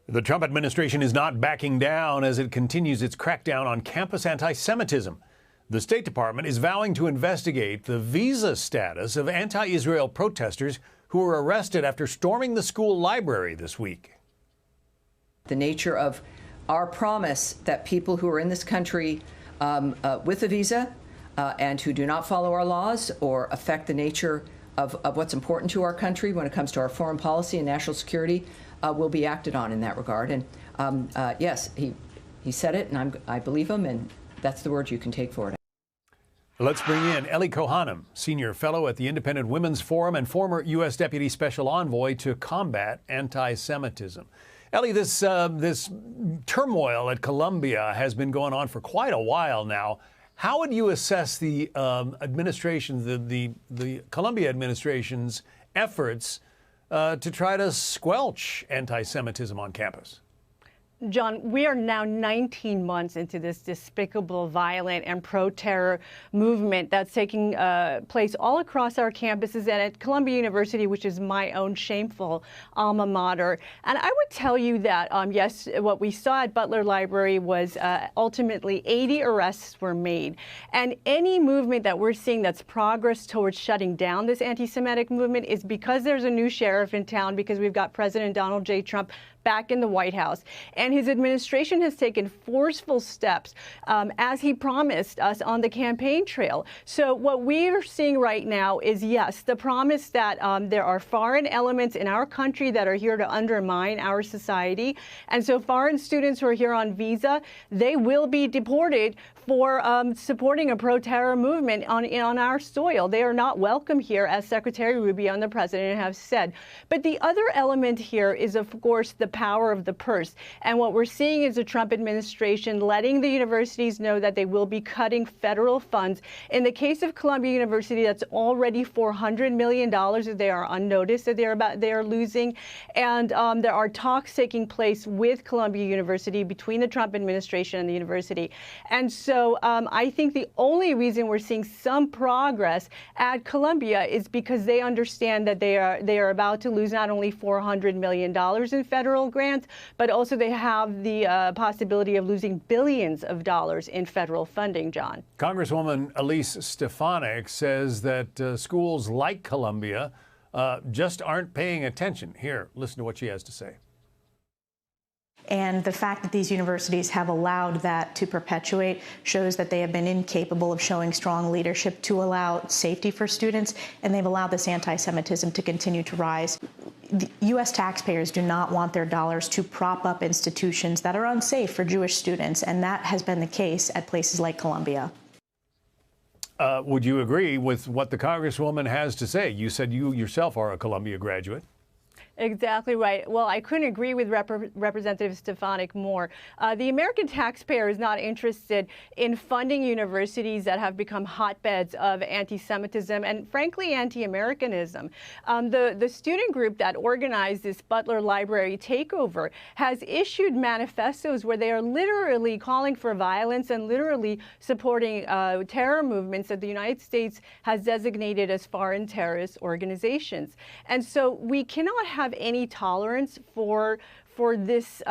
The Trump administration is not backing down as it continues its crackdown on campus anti-Semitism. The State Department is vowing to investigate the visa status of anti-Israel protesters who were arrested after storming the school library this week. The nature of our promise that people who are in this country with a visa and who do not follow our laws or affect the nature of what's important to our country when it comes to our foreign policy and national security will be acted on in that regard. And yes, he said it, and I believe him, and that's the word you can take for it. Let's bring in Ellie Cohanim, senior fellow at the Independent Women's Forum and former U.S. Deputy Special Envoy to combat anti-Semitism. Ellie, this turmoil at Columbia has been going on for quite a while now. How would you assess the administration, the Columbia administration's efforts to try to squelch anti-Semitism on campus? John, we are now 19 months into this despicable, violent, and pro-terror movement that's taking place all across our campuses and at Columbia University, which is my own shameful alma mater. And I would tell you that, yes, what we saw at Butler Library was ultimately 80 arrests were made. And any movement that we're seeing that's progress towards shutting down this anti-Semitic movement is because there's a new sheriff in town, because we've got President Donald J. Trump back in the White House. And his administration has taken forceful steps, as he promised us on the campaign trail. So what we are seeing right now is, yes, the promise that there are foreign elements in our country that are here to undermine our society. And so foreign students who are here on visa, they will be deported for supporting a pro-terror movement on our soil. They are not welcome here, as Secretary Rubio and the President have said. But the other element here is, of course, the power of the purse. And what we're seeing is the Trump administration letting the universities know that they will be cutting federal funds. In the case of Columbia University, that's already $400 million that they are unnoticed that they are losing. And there are talks taking place with Columbia University between the Trump administration and the university. And so I think the only reason we're seeing some progress at Columbia is because they understand that they are about to lose not only $400 million in federal grants, but also they have the possibility of losing billions of dollars in federal funding, John. Congresswoman Elise Stefanik says that schools like Columbia just aren't paying attention. Here, listen to what she has to say. And the fact that these universities have allowed that to perpetuate shows that they have been incapable of showing strong leadership to allow safety for students, and they've allowed this anti-Semitism to continue to rise. The U.S. taxpayers do not want their dollars to prop up institutions that are unsafe for Jewish students, and that has been the case at places like Columbia. Would you agree with what the Congresswoman has to say? You said you yourself are a Columbia graduate. Exactly right. Well, I couldn't agree with Representative Stefanik more. The American taxpayer is not interested in funding universities that have become hotbeds of anti-Semitism and, frankly, anti-Americanism. The student group that organized this Butler Library takeover has issued manifestos where they are literally calling for violence and literally supporting terror movements that the United States has designated as foreign terrorist organizations. And so we cannot have any tolerance for this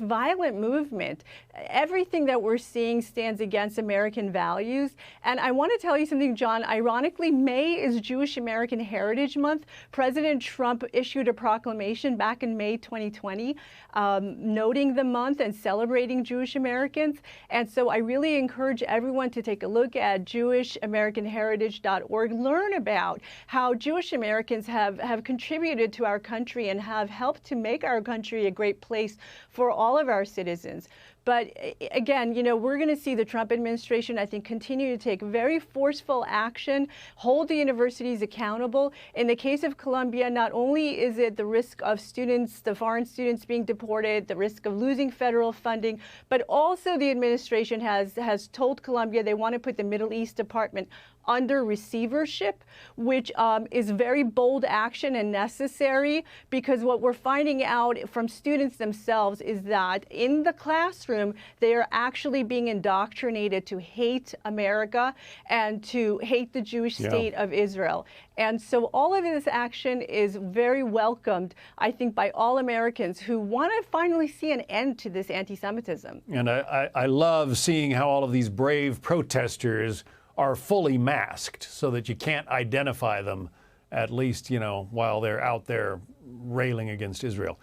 violent movement. Everything that we're seeing stands against American values. And I want to tell you something, John. Ironically, May is Jewish American Heritage Month. President Trump issued a proclamation back in May 2020 noting the month and celebrating Jewish Americans. And so I really encourage everyone to take a look at JewishAmericanHeritage.org, learn about how Jewish Americans have contributed to our country and have helped to make our country a great place for all of our citizens. But again, you know, we're going to see the Trump administration, I think, continue to take very forceful action, hold the universities accountable. In the case of Columbia, not only is it the risk of students, the foreign students being deported, the risk of losing federal funding, but also the administration has told Columbia they want to put the Middle East Department under receivership, which is very bold action and necessary, because what we're finding out from students themselves is that in the classroom, they are actually being indoctrinated to hate America and to hate the Jewish state of Israel. And so all of this action is very welcomed, I think, by all Americans who want to finally see an end to this anti-Semitism. And I love seeing how all of these brave protesters are fully masked so that you can't identify them, at least, you know, while they're out there railing against Israel.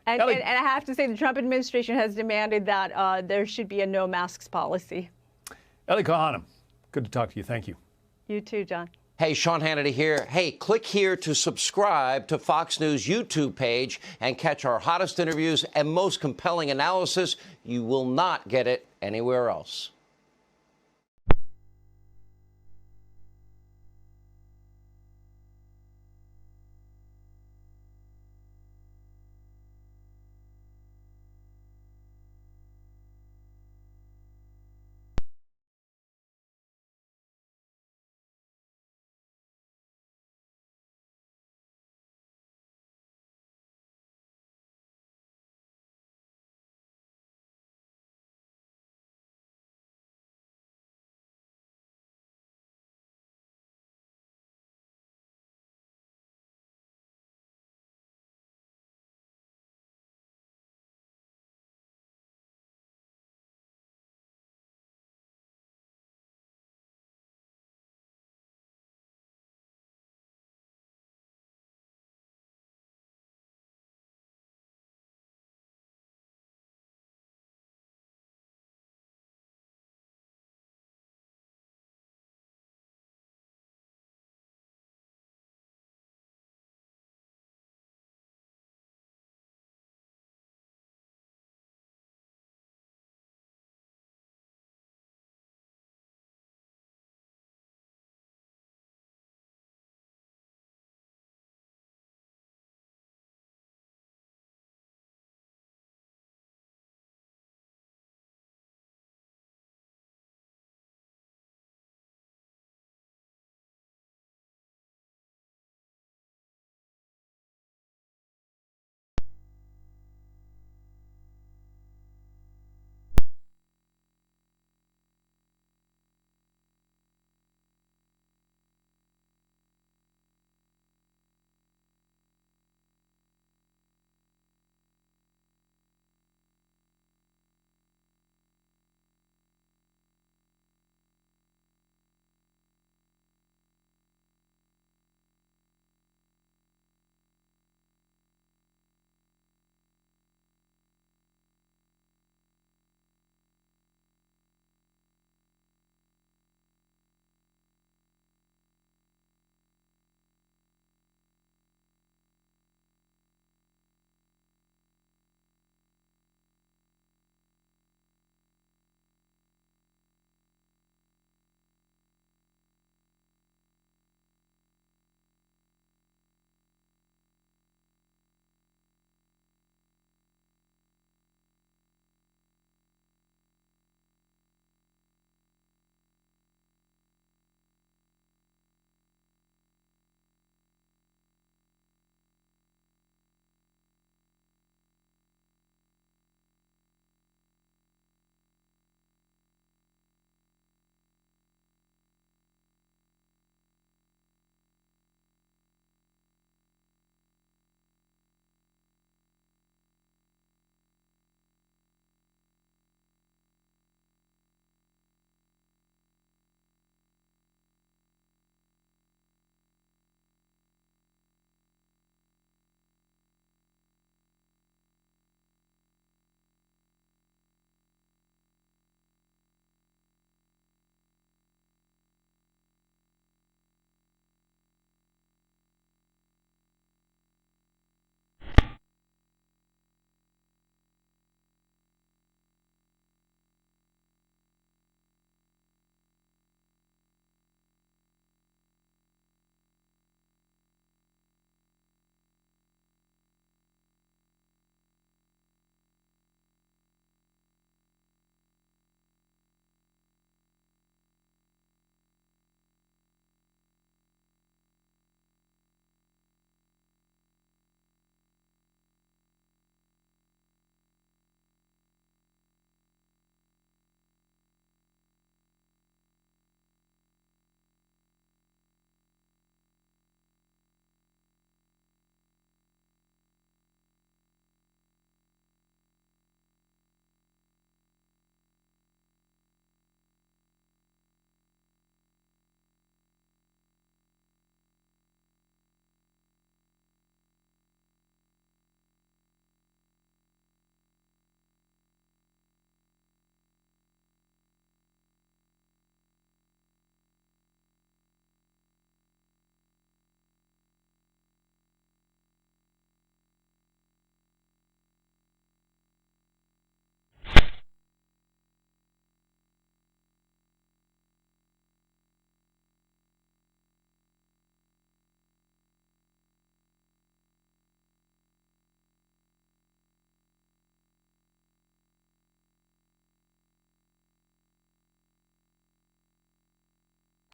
And I have to say, the Trump administration has demanded that there should be a no masks policy. Ellie Cohanim, good to talk to you. Thank you. You too, John. Hey, Sean Hannity here. Hey, click here to subscribe to Fox News YouTube page and catch our hottest interviews and most compelling analysis. You will not get it anywhere else.